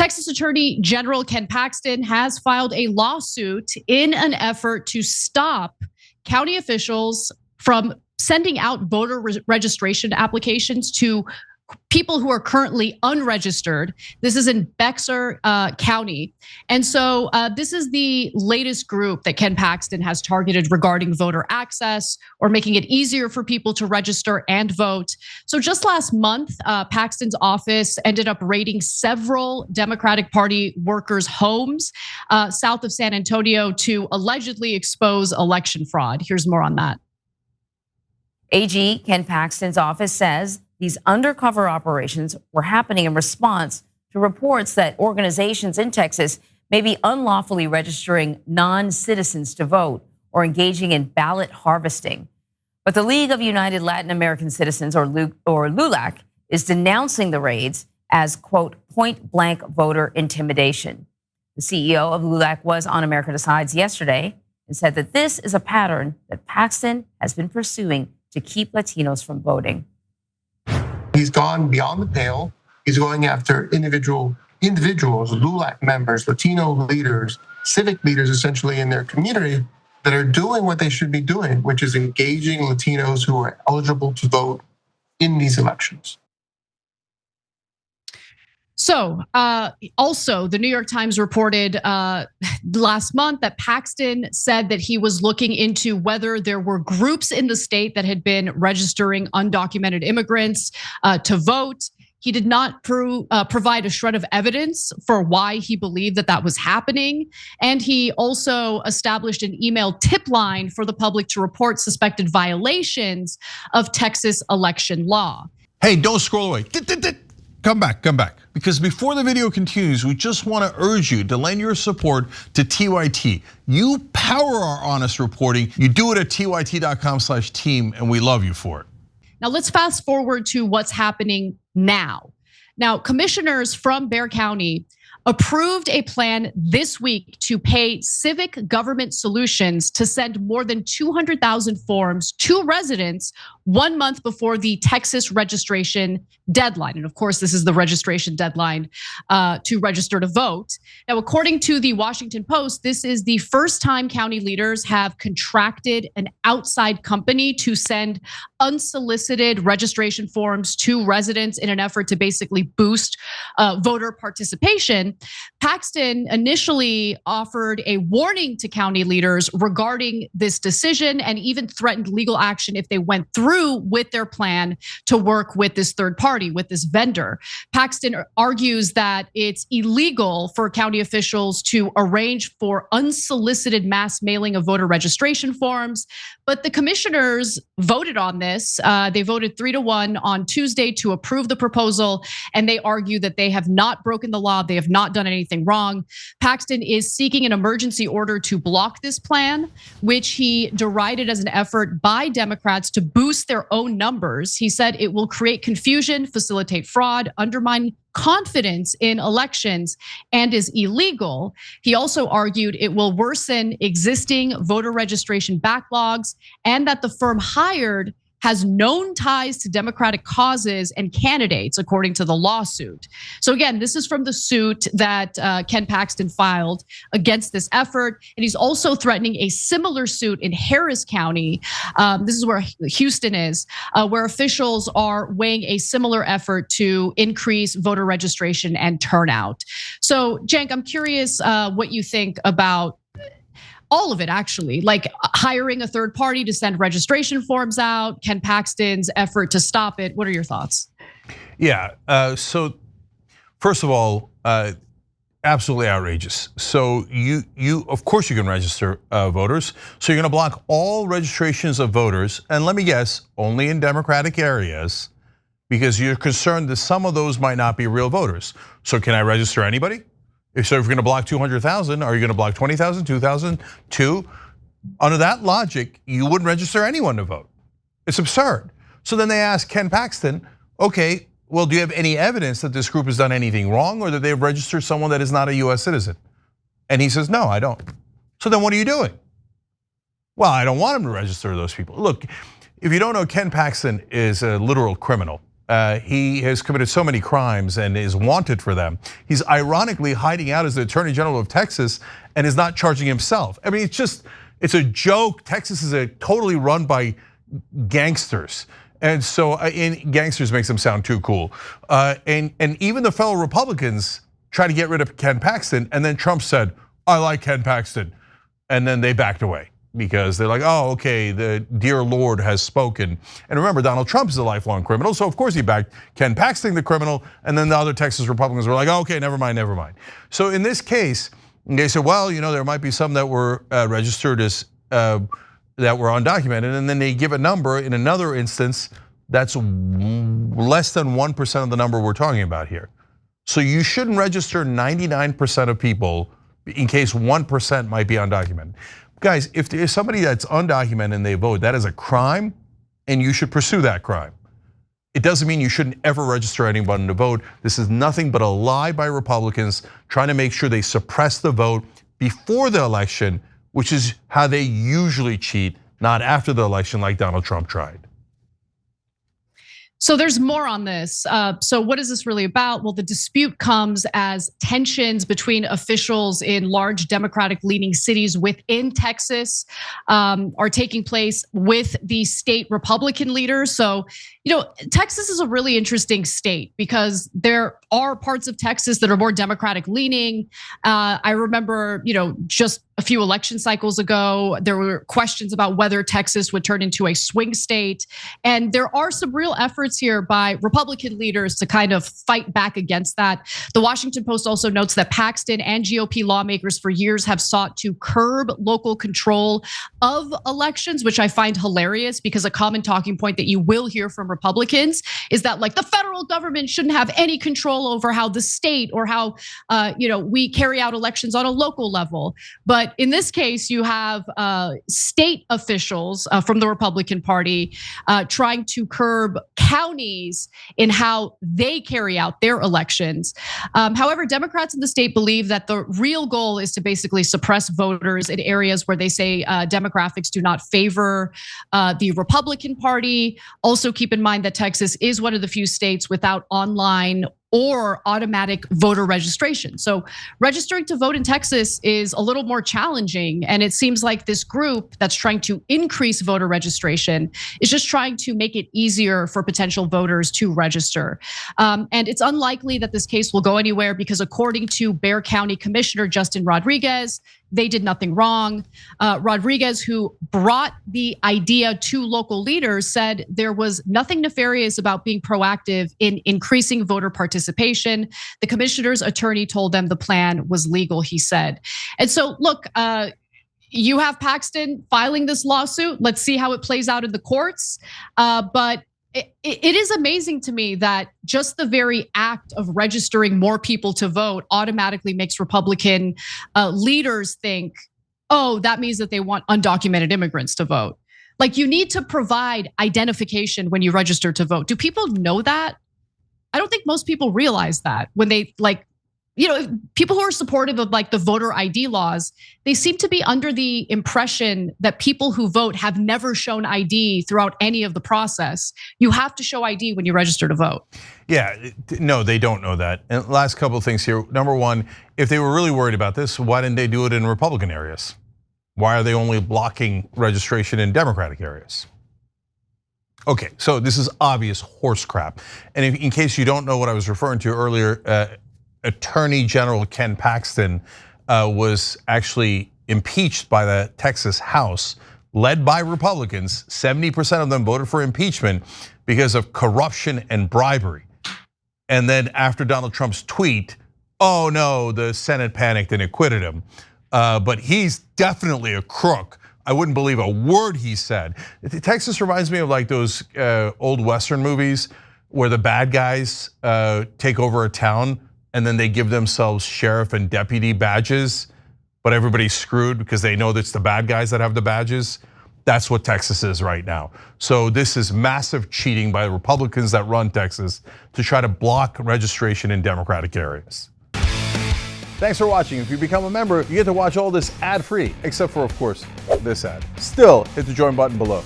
Texas Attorney General Ken Paxton has filed a lawsuit in an effort to stop county officials from sending out voter registration applications to people who are currently unregistered. This is in Bexar County. And so this is the latest group that Ken Paxton has targeted regarding voter access or making it easier for people to register and vote. So just last month, Paxton's office ended up raiding several Democratic Party workers' homes south of San Antonio to allegedly expose election fraud. Here's more on that. AG Ken Paxton's office says these undercover operations were happening in response to reports that organizations in Texas may be unlawfully registering non-citizens to vote or engaging in ballot harvesting. But the League of United Latin American Citizens, or LULAC, is denouncing the raids as, quote, point blank voter intimidation. The CEO of LULAC was on America Decides yesterday and said that this is a pattern that Paxton has been pursuing to keep Latinos from voting. He's gone beyond the pale. He's going after individuals, LULAC members, Latino leaders, civic leaders, essentially in their community that are doing what they should be doing, which is engaging Latinos who are eligible to vote in these elections. So also, the New York Times reported last month that Paxton said that he was looking into whether there were groups in the state that had been registering undocumented immigrants to vote. He did not provide a shred of evidence for why he believed that that was happening. And he also established an email tip line for the public to report suspected violations of Texas election law. Hey, don't scroll away. Come back. Because before the video continues, we just want to urge you to lend your support to TYT. You power our honest reporting. You do it at tyt.com/team, and we love you for it. Now let's fast forward to what's happening now. Now, commissioners from Bexar County approved a plan this week to pay Civic Government Solutions to send more than 200,000 forms to residents 1 month before the Texas registration deadline. And of course, this is the registration deadline to register to vote. Now, according to the Washington Post, this is the first time county leaders have contracted an outside company to send unsolicited registration forms to residents in an effort to basically boost voter participation. Paxton initially offered a warning to county leaders regarding this decision and even threatened legal action if they went through with their plan to work with this third party, with this vendor. Paxton argues that it's illegal for county officials to arrange for unsolicited mass mailing of voter registration forms, but the commissioners voted on this. They voted 3-1 on Tuesday to approve the proposal, and they argue that they have not broken the law. They have not done anything wrong. Paxton is seeking an emergency order to block this plan, which he derided as an effort by Democrats to boost their own numbers. He said it will create confusion, facilitate fraud, undermine confidence in elections, and is illegal. He also argued it will worsen existing voter registration backlogs and that the firm hired has known ties to Democratic causes and candidates, according to the lawsuit. So again, this is from the suit that Ken Paxton filed against this effort. And he's also threatening a similar suit in Harris County. This is where Houston is, where officials are weighing a similar effort to increase voter registration and turnout. So Cenk, I'm curious what you think about all of it, actually, like hiring a third party to send registration forms out, Ken Paxton's effort to stop it. What are your thoughts? Yeah, so first of all, absolutely outrageous. So you of course you can register voters. So you're gonna block all registrations of voters, and let me guess, only in Democratic areas, because you're concerned that some of those might not be real voters. So can I register anybody? So if you're gonna block 200,000, are you gonna block 20,000, 2,000, 2? Under that logic, you wouldn't register anyone to vote. It's absurd. So then they ask Ken Paxton, okay, well, do you have any evidence that this group has done anything wrong or that they've registered someone that is not a US citizen? And he says, no, I don't. So then what are you doing? Well, I don't want him to register those people. Look, if you don't know, Ken Paxton is a literal criminal. He has committed so many crimes and is wanted for them. He's ironically hiding out as the Attorney General of Texas and is not charging himself. I mean, it's a joke. Texas is totally run by gangsters. And so, gangsters makes them sound too cool. And even the fellow Republicans tried to get rid of Ken Paxton, and then Trump said, I like Ken Paxton. And then they backed away because they're like, oh, okay, the dear Lord has spoken. And remember, Donald Trump is a lifelong criminal, so of course he backed Ken Paxton, the criminal, and then the other Texas Republicans were like, oh, okay, never mind, never mind. So in this case, they said, well, there might be some that were registered as, that were undocumented, and then they give a number in another instance that's less than 1% of the number we're talking about here. So you shouldn't register 99% of people in case 1% might be undocumented. Guys, if there's somebody that's undocumented and they vote, that is a crime, and you should pursue that crime. It doesn't mean you shouldn't ever register anyone to vote. This is nothing but a lie by Republicans trying to make sure they suppress the vote before the election, which is how they usually cheat, not after the election like Donald Trump tried. So there's more on this. So what is this really about? Well, the dispute comes as tensions between officials in large Democratic-leaning cities within Texas are taking place with the state Republican leaders. So, Texas is a really interesting state because there are parts of Texas that are more Democratic-leaning. I remember, just a few election cycles ago, there were questions about whether Texas would turn into a swing state. And there are some real efforts here by Republican leaders to kind of fight back against that. The Washington Post also notes that Paxton and GOP lawmakers for years have sought to curb local control of elections, which I find hilarious because a common talking point that you will hear from Republicans is that the federal government shouldn't have any control over how the state or how we carry out elections on a local level. But in this case, you have state officials from the Republican Party trying to curb counties in how they carry out their elections. However, Democrats in the state believe that the real goal is to basically suppress voters in areas where they say demographics do not favor the Republican Party. Also, keep in mind that Texas is one of the few states without online or automatic voter registration. So registering to vote in Texas is a little more challenging. And it seems like this group that's trying to increase voter registration is just trying to make it easier for potential voters to register. And it's unlikely that this case will go anywhere because according to Bexar County Commissioner Justin Rodriguez, they did nothing wrong. Rodriguez, who brought the idea to local leaders, said there was nothing nefarious about being proactive in increasing voter participation. The commissioner's attorney told them the plan was legal, he said. And so, look, you have Paxton filing this lawsuit. Let's see how it plays out in the courts. But it is amazing to me that just the very act of registering more people to vote automatically makes Republican leaders think, oh, that means that they want undocumented immigrants to vote. You need to provide identification when you register to vote. Do people know that? I don't think most people realize that when they people who are supportive of the voter ID laws, they seem to be under the impression that people who vote have never shown ID throughout any of the process. You have to show ID when you register to vote. Yeah, no, they don't know that. And last couple of things here. Number one, if they were really worried about this, why didn't they do it in Republican areas? Why are they only blocking registration in Democratic areas? Okay, so this is obvious horse crap. And in case you don't know what I was referring to earlier, Attorney General Ken Paxton was actually impeached by the Texas House, led by Republicans. 70% of them voted for impeachment because of corruption and bribery. And then after Donald Trump's tweet, oh no, the Senate panicked and acquitted him. But he's definitely a crook. I wouldn't believe a word he said. Texas reminds me of those old Western movies where the bad guys take over a town and then they give themselves sheriff and deputy badges, but everybody's screwed because they know that it's the bad guys that have the badges. That's what Texas is right now. So this is massive cheating by the Republicans that run Texas to try to block registration in Democratic areas. Thanks for watching. If you become a member, you get to watch all this ad-free, except for, of course, this ad. Still, hit the join button below.